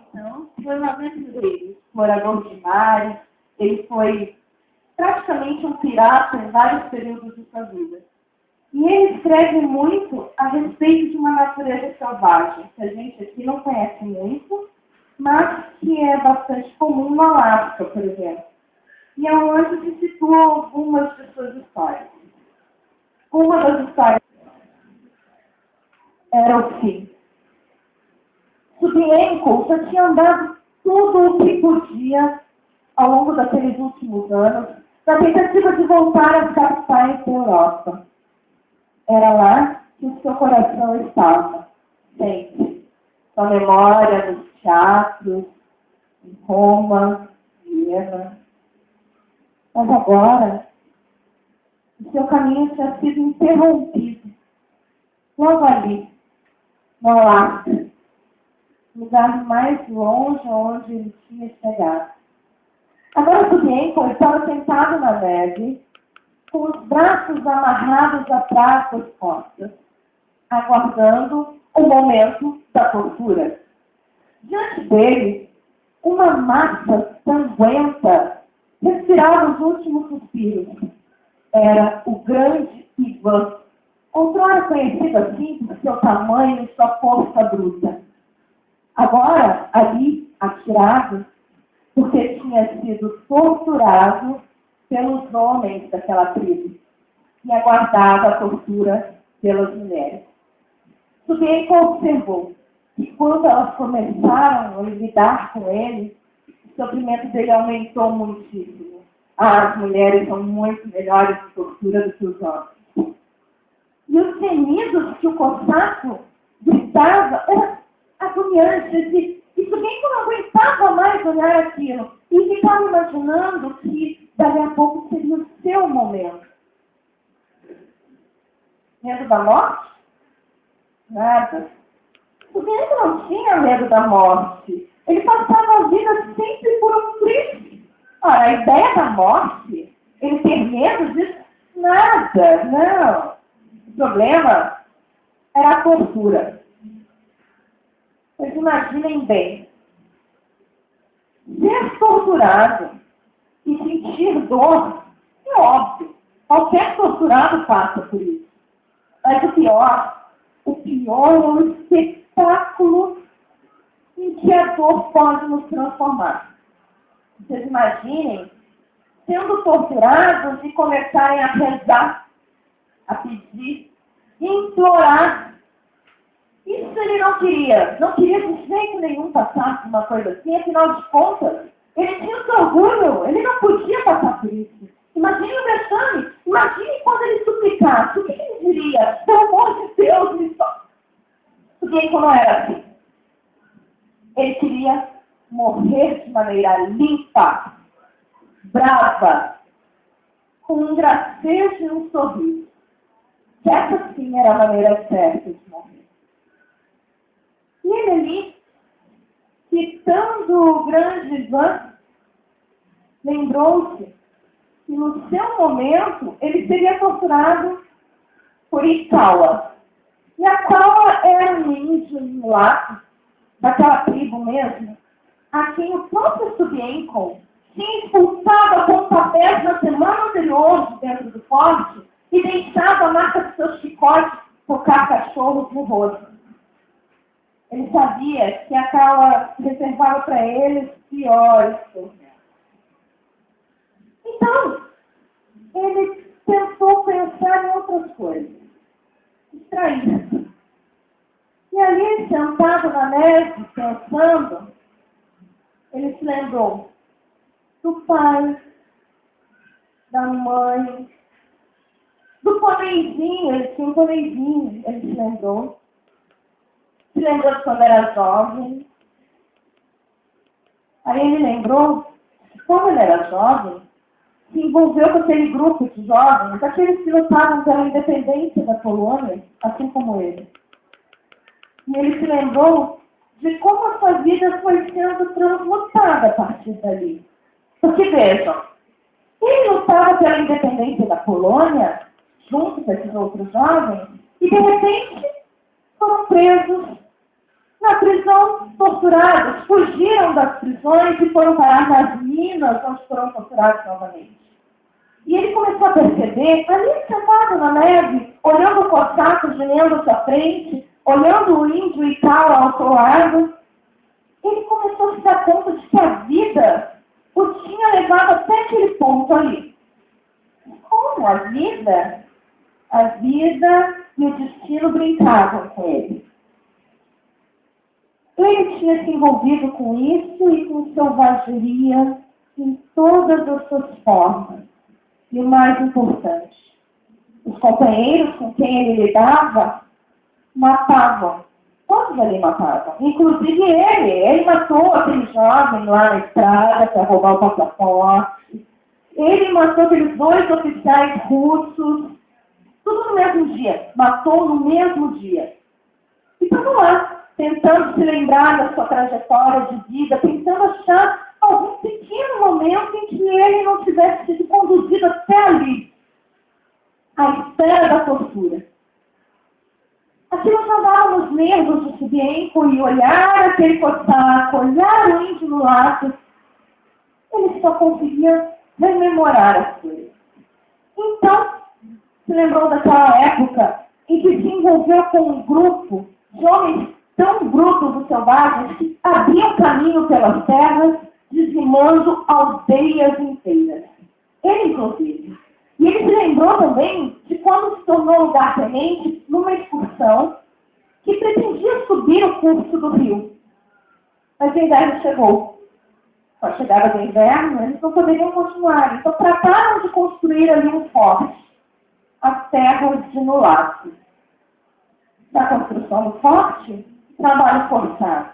então, foi um aventureiro, morador de mar. Ele foi praticamente um pirata em vários períodos de sua vida. E ele escreve muito a respeito de uma natureza selvagem, que a gente aqui não conhece muito, mas que é bastante comum no Alasca, por exemplo. E é onde se situam algumas de suas histórias. Uma das histórias era o fim. Subienko já tinha andado tudo o que podia ao longo daqueles últimos anos, na tentativa de voltar às capitais da Europa. Era lá que o seu coração estava, sempre. Sua memória nos teatros, em Roma, Viena. Mas agora, o seu caminho tinha sido interrompido. Logo ali, no Alasca, lugar mais longe onde ele tinha chegado. Agora, Subienko estava sentado na neve, com os braços amarrados atrás das costas, aguardando o momento da tortura. Diante dele, uma massa sanguenta respirava os últimos suspiros. Era o grande Ivan, outrora conhecido assim por seu tamanho e sua força bruta. Agora, ali, atirado, porque tinha sido torturado pelos homens daquela tribo e aguardava a tortura pelas mulheres. Subienko observou que quando elas começaram a lidar com ele, o sofrimento dele aumentou muitíssimo. As mulheres são muito melhores de tortura do que os homens. E os gemidos que o cossaco gritava eram agoniantes. E Subienko não aguentava mais olhar aquilo. E ficava imaginando que dali a pouco seria o seu momento. Medo da morte? Nada. Subienko não tinha medo da morte. Ele passava a vida sempre por um triste. Ora, a ideia da morte, ele ter medo disso? Nada, não. O problema era a tortura. Mas imaginem bem, ser torturado e sentir dor é óbvio. Qualquer torturado passa por isso. Mas o pior é o espetáculo em que a dor pode nos transformar. Vocês imaginem sendo torturados e começarem a rezar, a pedir, implorar. Isso ele não queria de jeito nenhum passar por uma coisa assim, afinal de contas, ele tinha o seu orgulho, ele não podia passar por isso. Imagine o vexame, imagine quando ele suplicasse, o que ele diria? Pelo amor de Deus, me só. Subienko não era assim. Ele queria morrer de maneira limpa, brava, com um gracejo e um sorriso. Que essa sim era a maneira certa de morrer. E ele ali, citando o grande Ivan, lembrou-se que no seu momento ele seria torturado por Ikawa. E a Kawa era um índio mulato, daquela tribo mesmo, a quem o próprio Subienko tinha expulsado a pontapés na semana anterior de dentro do forte e deixado a marca de seus chicotes tocar cachorros no rosto. Ele sabia que a Kawa reservava para ele os piores tormentos. Então, ele tentou pensar em outras coisas. Distrair-se. E ali, sentado na neve, pensando, ele se lembrou do pai, da mãe, do ponezinho, ele tinha um ponezinho, ele se lembrou. Se lembrou de quando era jovem. Aí ele lembrou que quando ele era jovem, se envolveu com aquele grupo de jovens, aqueles que lutavam pela independência da Polônia, assim como ele. E ele se lembrou de como a sua vida foi sendo transmutada a partir dali. Porque vejam, ele lutava pela independência da Polônia, junto com esses outros jovens, e de repente foram presos Na prisão, torturados, fugiram das prisões e foram parar nas minas, onde foram torturados novamente. E ele começou a perceber, ali sentado na neve, olhando o cosaco gemendo à sua frente, olhando o índio e tal ao seu lado, ele começou a se dar conta de que a vida o tinha levado até aquele ponto ali. Como a vida e o destino brincavam com ele. Ele tinha se envolvido com isso e com selvageria em todas as suas formas. E o mais importante, os companheiros com quem ele lidava matavam. Todos ali matavam. Inclusive ele matou aquele jovem lá na estrada para roubar o passaporte. Ele matou aqueles 2 oficiais russos. Tudo no mesmo dia. Matou no mesmo dia. E estavam lá, tentando se lembrar da sua trajetória de vida, tentando achar algum pequeno momento em que ele não tivesse sido conduzido até ali, à espera da tortura. Aquilo só dava nos nervos do Subienko e olhar aquele cosaco, olhar o índio no lado, ele só conseguia rememorar as coisas. Então, se lembrou daquela época em que se envolveu com um grupo de homens tão brutos e selvagens que abriam caminho pelas terras, dizimando aldeias inteiras. Ele, inclusive. E ele se lembrou também de quando se tornou lugar-tenente numa excursão que pretendia subir o curso do rio. Mas o inverno chegou. Com a chegada do inverno, eles não poderiam continuar. Então trataram de construir ali um forte, as terras de Nulato. Na construção do forte, trabalho forçado.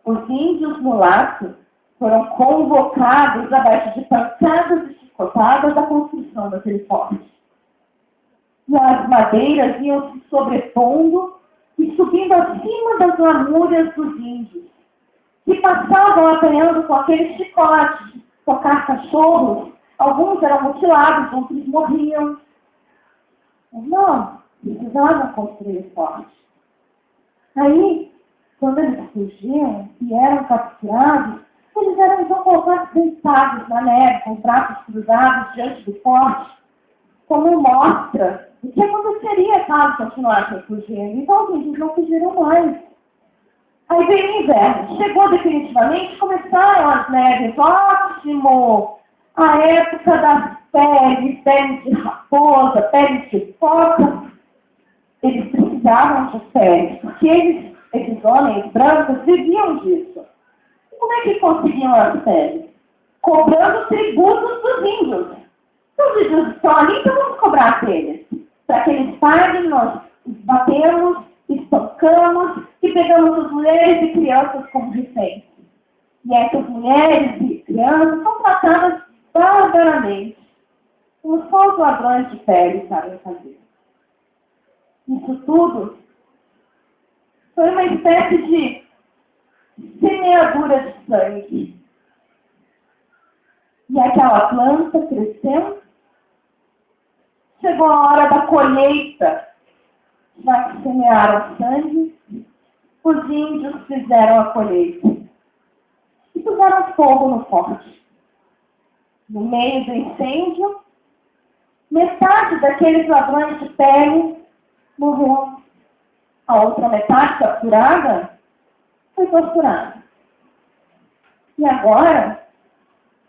Os índios mulatos foram convocados abaixo de pancadas e chicotadas da construção daquele forte. E as madeiras iam se sobrepondo e subindo acima das lamúrias dos índios, que passavam apanhando com aqueles chicotes de tocar cachorros. Alguns eram mutilados, outros morriam. Não, precisavam construir o forte. Aí, quando eles fugiam e eram capturados, eles eram então colocados deitados na neve, com os braços cruzados diante do forte, como mostra do que aconteceria caso continuassem fugindo. Então, os índios não fugiram mais. Aí veio o inverno. Chegou definitivamente, começaram as neves. Ótimo! A época das peles de raposa, peles de foca. Eles precisavam de peles, porque esses homens brancos viviam disso. E como é que conseguiam as peles? Cobrando tributos dos índios. Então, os índios estão ali, então vamos cobrar deles. Para que eles paguem, nós os batemos, espancamos e pegamos as mulheres e crianças como reféns. E essas mulheres e crianças são tratadas barbaramente, como só os ladrões de pele sabem fazer. Isso tudo foi uma espécie de semeadura de sangue. E aquela planta cresceu. Chegou a hora da colheita. Já que semearam sangue, os índios fizeram a colheita. E puseram fogo no forte. No meio do incêndio, metade daqueles ladrões de pele morreu. A outra metade, capturada, foi torturada. E agora,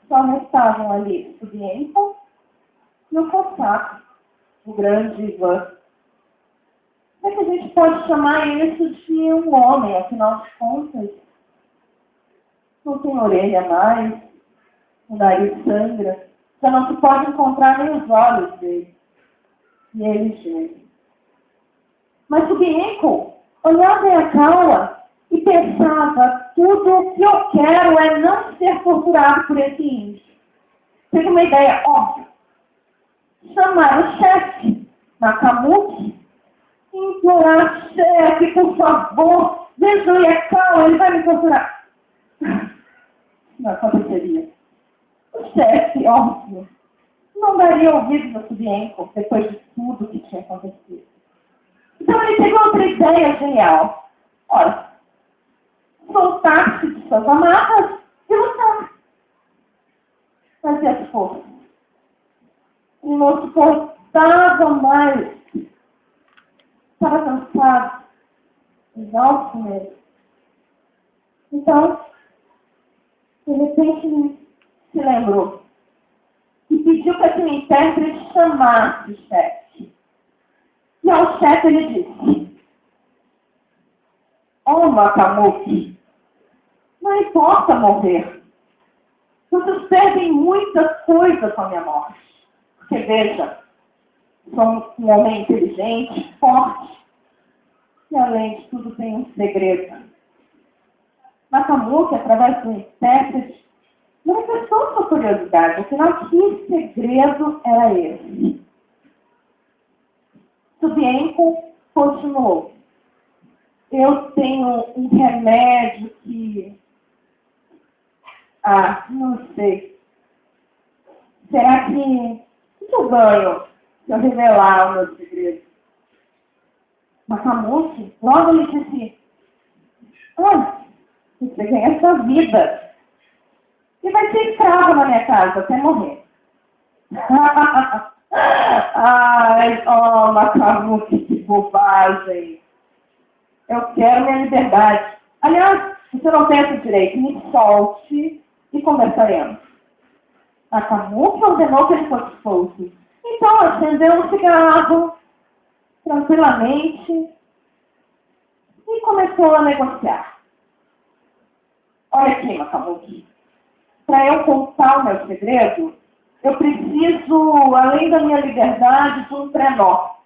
só restavam ali o Subienko e o cosaco, o grande Ivan. Como é que a gente pode chamar isso de um homem, afinal de contas? Não tem orelha mais, o nariz sangra, já não se pode encontrar nem os olhos dele. E ele chega. Mas o Subienko olhava a Kawa e pensava, tudo o que eu quero é não ser torturado por esse índio. Teve uma ideia óbvia. Chamar o chefe, Nakamute, e implorar, chefe, por favor, veja o Kawa, ele vai me torturar. Não aconteceria. O chefe, óbvio, não daria ouvidos ao Subienko depois de tudo que tinha acontecido. Então ele teve outra ideia genial. Olha, soltar-se de suas amarras e lutar. Fazia força. Ele não suportava mais. Estava cansado. Exausto mesmo. Então, de repente, ele se lembrou. E pediu para que o intérprete chamasse o chefe. E ao chefe ele disse: "Ó, Macamuque, não importa morrer. Vocês perdem muita coisa com a minha morte. Porque veja, sou um homem inteligente, forte, e além de tudo tem um segredo." Macamuque, através do intérprete, manifestou sua curiosidade, afinal, que segredo era esse? Subienco continuou: "Eu tenho um remédio que... não sei. Será que... O que eu ganho se eu revelar o meu segredo?" Macamuque logo lhe disse: "Você ganha sua vida. E vai ser escravo na minha casa até morrer." Macamuque, que bobagem. Eu quero minha liberdade. Aliás, você não tem esse direito. Me solte e conversaremos. Macamuque ordenou que ele fosse solto. Então acendeu um cigarro tranquilamente e começou a negociar. "Olha aqui, Macamuque. Para eu contar o meu segredo, eu preciso, além da minha liberdade, de um trenó."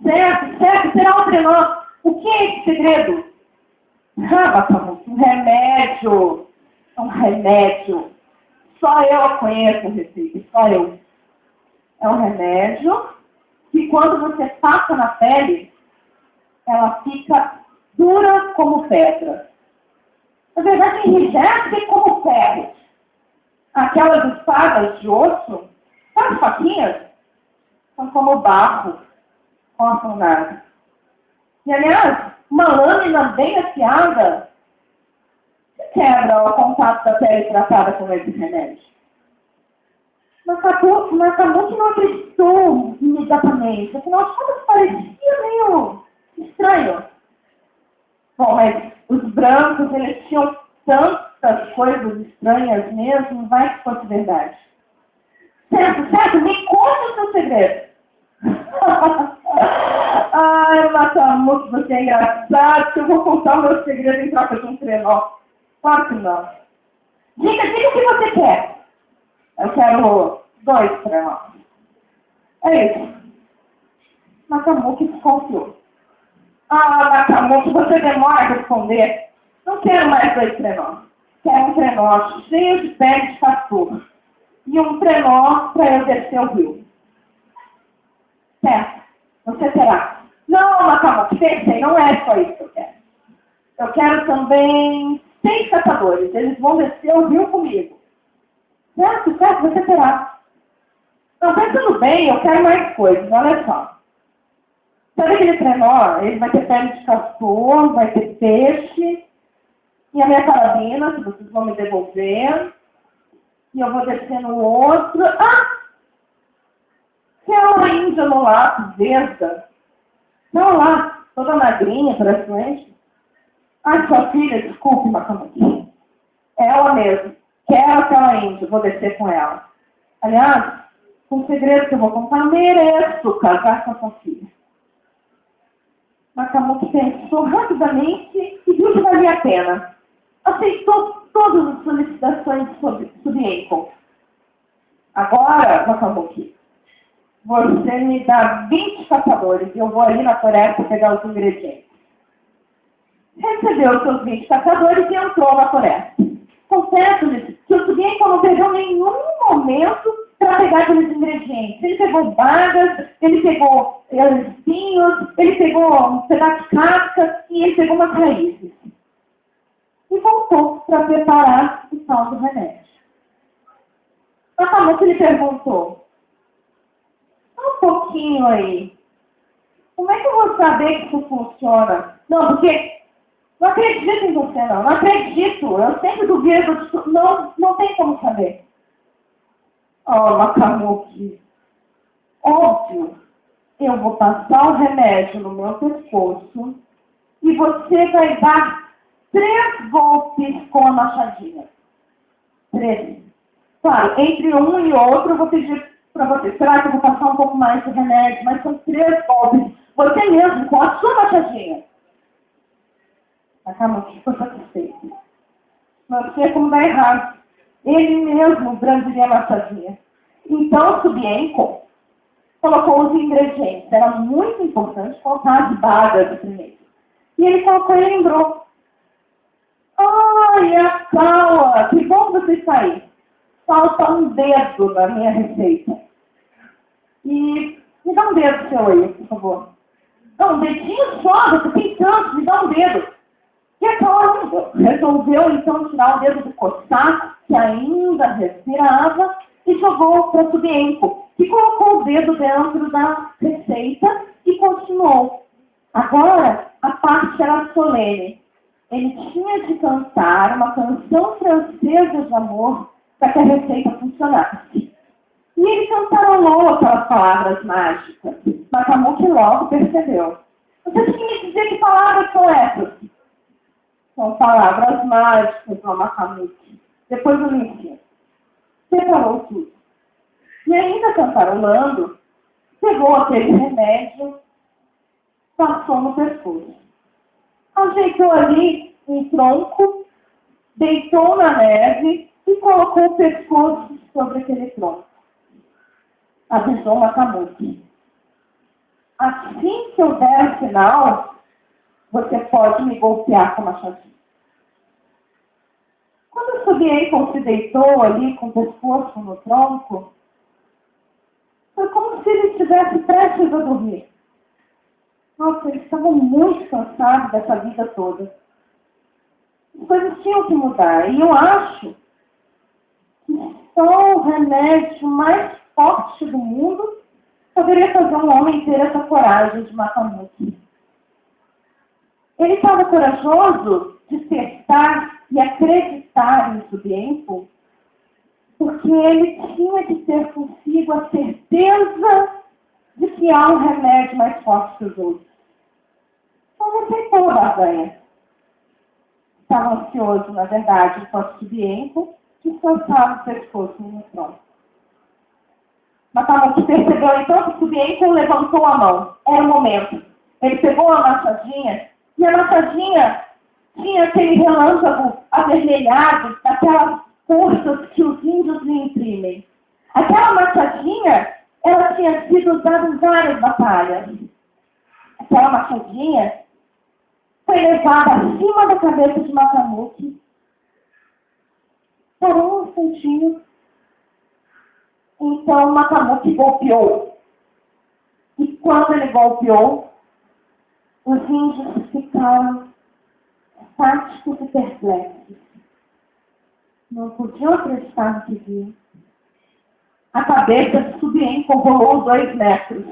Certo? Será um trenó. O que é esse segredo? Macamuque, um remédio. Um remédio. Só eu conheço a receita, só eu. É um remédio que quando você passa na pele, ela fica dura como pedra. Na verdade, enrijece como ferro. Aquelas espadas de osso, as faquinhas, são como barro, cortam nada. E, aliás, uma lâmina bem afiada se quebra ao contato da pele tratada com esse remédio. Macamuque não acreditou imediatamente. Afinal de contas, parecia meio estranho. Bom, mas os brancos, eles tinham tantas coisas estranhas mesmo, vai que fosse verdade. Certo, me conta o seu segredo. Macamuque, você é engraçado, que eu vou contar o meu segredo em troca de um trenó. Claro que não. Diga o que você quer. Eu quero 2 trenós. É isso. Macamuque desconfiou. Macamuque, você demora a responder. Não quero mais 2 trenós. Quero um trenó cheio de pele de castor. E um trenó para eu descer o rio. Certo, você terá. Não, Macamuque, pensei, não é só isso que eu quero. Eu quero também 6 caçadores. Eles vão descer o rio comigo. Certo, você terá. Não, pensando bem, eu quero mais coisas, olha só. Sabe aquele trenó? Ele vai ter pele de castor, vai ter peixe, e a minha carabina, que vocês vão me devolver, e eu vou descer no outro. Aquela índia no lápis, verde. Não lá, toda magrinha, praticamente. Sua filha, desculpe, Macamuque. Ela mesmo. Quero aquela índia, vou descer com ela. Aliás, um segredo que eu vou contar, mereço casar com a sua filha. Macamuque pensou rapidamente e viu que valia a pena. Aceitou todas as solicitações de Subienco. Agora, Macamuque, você me dá 20 caçadores e eu vou ali na floresta pegar os ingredientes. Recebeu os seus 20 caçadores e entrou na floresta. Confesso-lhes que o Subienco não perdeu nenhum momento para pegar aqueles ingredientes. Ele pegou bagas, ele pegou espinhos, ele pegou um pedaço de casca e ele pegou umas raízes. E voltou para preparar o tal do remédio. Macamuque lhe perguntou: um pouquinho aí. Como é que eu vou saber que isso funciona? Não, porque Não acredito em você, não. Não acredito. Eu sempre duvido. Não tem como saber. Oh, Macamuque. Óbvio. Eu vou passar o remédio no meu pescoço e você vai dar 3 golpes com a machadinha. 3. Claro, entre um e outro eu vou pedir para você. Será que eu vou passar um pouco mais de remédio? Mas são 3 golpes. Você mesmo, com a sua machadinha. Macamuque ficou satisfeito. Não tinha como dar errado. Ele mesmo brandiria a machadinha. Então, Subienko colocou os ingredientes. Era muito importante colocar as bagas primeiro. E ele colocou e lembrou. Ai, a Paula, que bom você está aí. Falta um dedo na minha receita. E me dá um dedo seu aí, por favor. Não, um dedinho só, você tem tanto, me dá um dedo. E a Paula resolveu então tirar o dedo do Cossaco, que ainda respirava, e jogou para o Subienko, que colocou o dedo dentro da receita e continuou. Agora, a parte era solene. Ele tinha de cantar uma canção francesa de amor para que a receita funcionasse. E ele cantarolou aquelas palavras mágicas. Macamuque logo percebeu. Você tinha que me dizer que palavras são essas? São palavras mágicas, ó, Macamuque. Depois eu me ensino. Separou tudo. E ainda cantarolando, pegou aquele remédio, passou no pescoço. Ajeitou ali um tronco, deitou na neve e colocou o pescoço sobre aquele tronco. Avisou Macamuque. Assim que eu der o sinal, você pode me golpear com a machadinha. Quando o Subienko se deitou ali com o pescoço no tronco, foi como se ele estivesse prestes a dormir. Nossa, eles estavam muito cansados dessa vida toda. As coisas tinham que mudar. E eu acho que só o remédio mais forte do mundo poderia fazer um homem ter essa coragem de Macamuque. Ele estava corajoso de testar e acreditar em Subienko, porque ele tinha que ter consigo a certeza de que há um remédio mais forte que os outros. Então não aceitou a barganha. Estava ansioso, na verdade, enquanto Subienko descansava o pescoço no tronco. Macamuque percebeu então que Subienko levantou a mão. Era o momento. Ele pegou a machadinha e a machadinha tinha aquele relâmpago avermelhado, daquelas forças que os índios lhe imprimem. Aquela machadinha, ela tinha sido usada em várias batalhas. Aquela machadinha foi levada acima da cabeça de Macamuque. Parou um instantinho. Então Macamuque golpeou. E quando ele golpeou, os índios ficaram estáticos e perplexos. Não podiam acreditar no que viam. A cabeça de Subienko rolou 2 metros.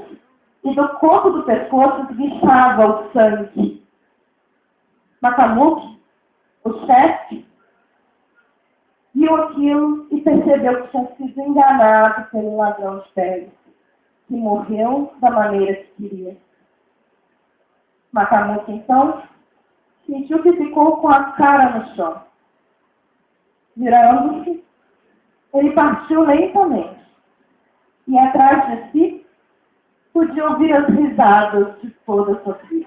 E do corpo do pescoço esguichava o sangue. Macamuque, o chefe, viu aquilo e percebeu que tinha sido enganado pelo ladrão de pele, que morreu da maneira que queria. Macamuque, então, sentiu que ficou com a cara no chão. Virando-se, ele partiu lentamente. E atrás de si, podia ouvir as risadas de toda a sua tribo.